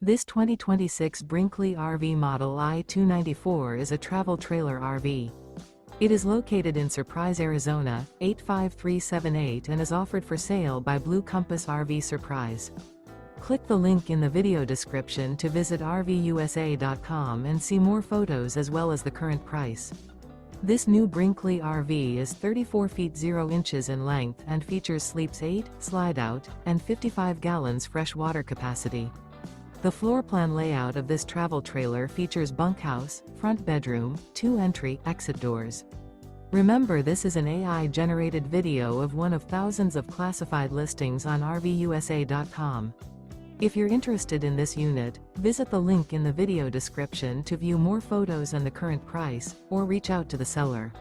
This 2026 Brinkley RV Model I 294 is a travel trailer RV. It is located in Surprise, Arizona, 85378 and is offered for sale by Blue Compass RV Surprise. Click the link in the video description to visit RVUSA.com and see more photos as well as the current price. This new Brinkley RV is 34 feet 0 inches in length and features sleeps 8, slide-out, and 55 gallons fresh water capacity. The floor plan layout of this travel trailer features bunkhouse, front bedroom, 2 entry/exit doors. Remember, this is an AI-generated video of one of thousands of classified listings on RVUSA.com. If you're interested in this unit, visit the link in the video description to view more photos and the current price, or reach out to the seller.